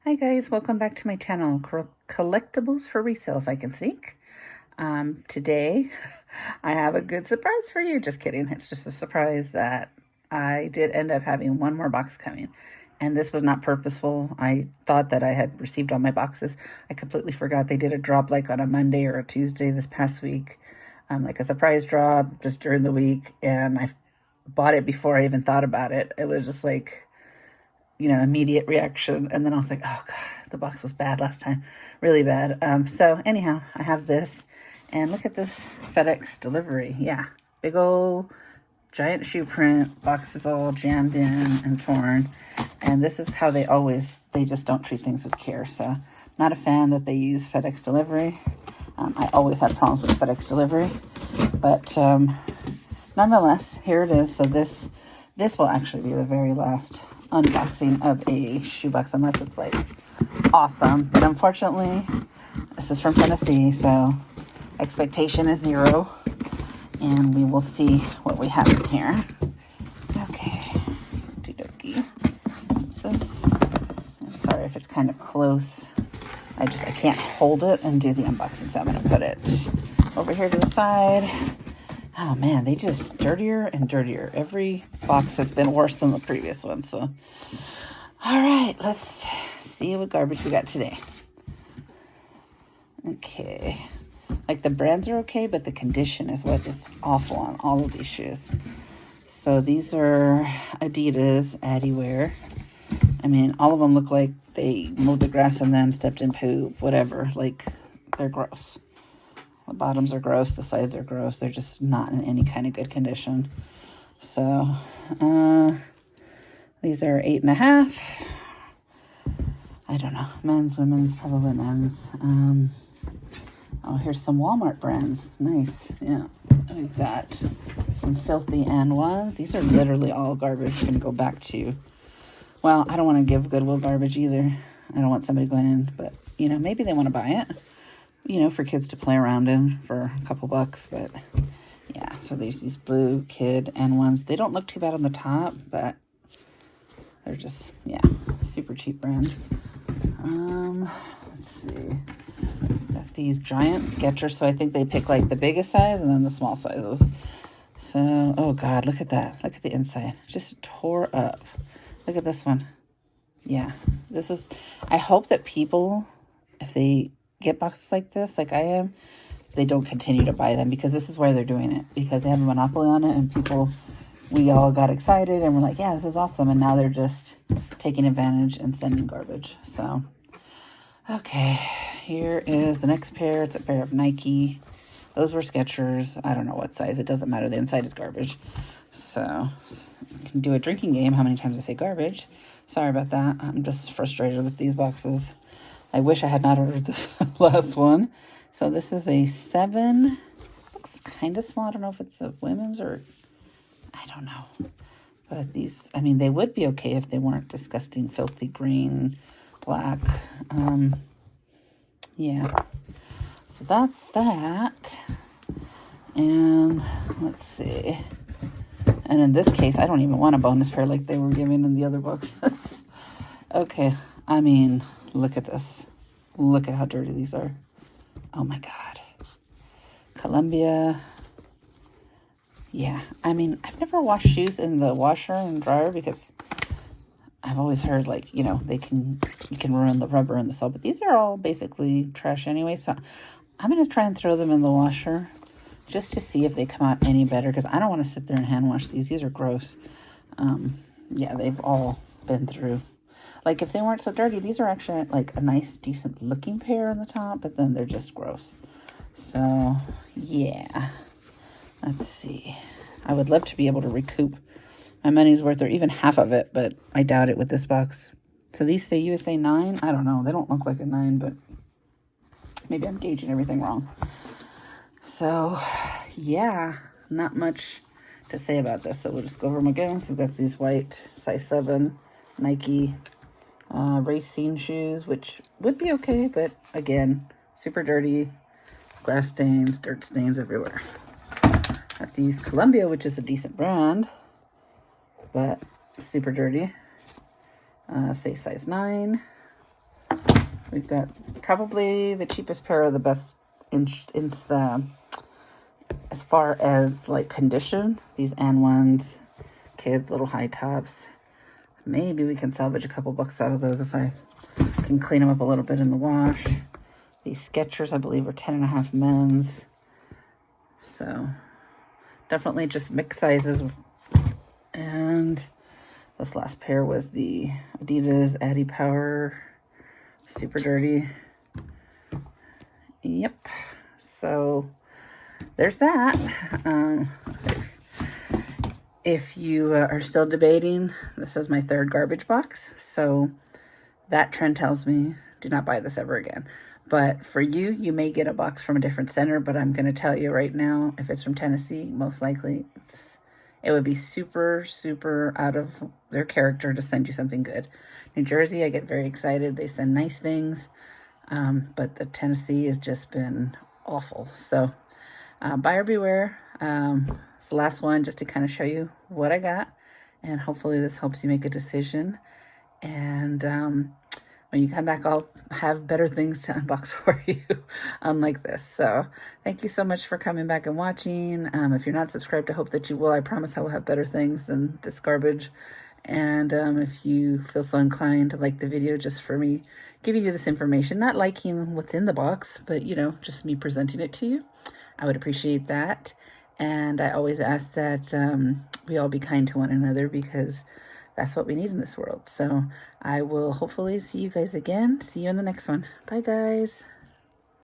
Hi guys, welcome back to my channel, Collectibles for Resale, if I can speak. Today, I have a good surprise for you. Just kidding. It's just a surprise that I did end up having one more box coming. And this was not purposeful. I thought that I had received all my boxes. I completely forgot they did a drop like on a Monday or a Tuesday this past week. Like a surprise drop just during the week. And I bought it before I even thought about it. It was just like, immediate reaction. And then I was like, oh God, the box was bad last time. Really bad. So anyhow, I have this. And look at this FedEx delivery. Yeah, big old giant shoe print. Box is all jammed in and torn. And this is how they just don't treat things with care. So not a fan that they use FedEx delivery. I always have problems with FedEx delivery. But nonetheless, here it is. So this will actually be the very last unboxing of a shoebox, unless it's like awesome. But unfortunately, this is from Tennessee, so expectation is 0. And we will see what we have in here. Okay. Okie dokie. This. I'm sorry if it's kind of close. I can't hold it and do the unboxing, so I'm going to put it over here to the side. Oh man, they just dirtier and dirtier. Every box has been worse than the previous one. So, all right, let's see what garbage we got today. Okay, like the brands are okay, but the condition is what is awful on all of these shoes. So these are Adidas Adiwear. I mean, all of them look like they mowed the grass in them, stepped in poop, whatever. Like, they're gross. The bottoms are gross. The sides are gross. They're just not in any kind of good condition. So, these are 8.5. I don't know. Men's, women's, probably men's. Oh, here's some Walmart brands. It's nice. Yeah. We've got some filthy N1s. These are literally all garbage. I'm going to go back to, well, I don't want to give Goodwill garbage either. I don't want somebody going in, but, maybe they want to buy it. For kids to play around in for a couple bucks. But yeah, so there's these blue kid N1s. They don't look too bad on the top, but they're just, yeah, super cheap brand. Let's see. Got these giant Skechers. So I think they pick like the biggest size and then the small sizes. So, oh God, look at that. Look at the inside. Just tore up. Look at this one. Yeah, I hope that people, if they get boxes like this, like I am, they don't continue to buy them, because this is why they're doing it, because they have a monopoly on it, and we all got excited and we're like, yeah, this is awesome, and now they're just taking advantage and sending garbage. So, okay, here is the next pair. It's a pair of Nike. Those were Skechers. I don't know what size. It doesn't matter. The inside is garbage. So, you can do a drinking game. How many times I say garbage? Sorry about that. I'm just frustrated with these boxes. I wish I had not ordered this last one. So this is a 7. Looks kind of small. I don't know if it's a women's or, I don't know. But these, I mean, they would be okay if they weren't disgusting, filthy green, black. Yeah. So that's that. And let's see. And in this case, I don't even want a bonus pair like they were giving in the other boxes. Okay. I mean, look at this. Look at how dirty these are. Oh my God. Columbia. Yeah. I mean, I've never washed shoes in the washer and dryer, because I've always heard, like, you can ruin the rubber and the sole. But these are all basically trash anyway. So I'm going to try and throw them in the washer just to see if they come out any better, because I don't want to sit there and hand wash these. These are gross. Yeah, they've all been through. Like, if they weren't so dirty, these are actually like a nice, decent looking pair on the top, but then they're just gross. So, yeah. Let's see. I would love to be able to recoup my money's worth, or even half of it, but I doubt it with this box. So these say USA 9. I don't know. They don't look like a 9, but maybe I'm gauging everything wrong. So, yeah, not much to say about this. So we'll just go over them again. So we've got these white size 7 Nike racing shoes, which would be okay, but again, super dirty, grass stains, dirt stains everywhere. Got these Columbia, which is a decent brand, but super dirty. Say size 9. We've got probably the cheapest pair of the best as far as like condition. These N1s, kids, little high tops. Maybe we can salvage a couple bucks out of those if I can clean them up a little bit in the wash. These Skechers, I believe, are 10.5 men's. So definitely just mixed sizes. And this last pair was the Adidas Addy Power, super dirty. Yep. So there's that. If you are still debating, this is my third garbage box. So that trend tells me do not buy this ever again. But for you, you may get a box from a different center, but I'm going to tell you right now, if it's from Tennessee, most likely it would be super, super out of their character to send you something good. New Jersey, I get very excited. They send nice things, but the Tennessee has just been awful. So buyer beware. It's the last one just to kind of show you what I got, and hopefully this helps you make a decision. And when you come back, I'll have better things to unbox for you, unlike this. So thank you so much for coming back and watching. If you're not subscribed, I hope that you will. I promise I will have better things than this garbage. And if you feel so inclined to like the video just for me giving you this information, not liking what's in the box, but, you know, just me presenting it to you, I would appreciate that. And I always ask that we all be kind to one another, because that's what we need in this world. So I will hopefully see you guys again. See you in the next one. Bye, guys.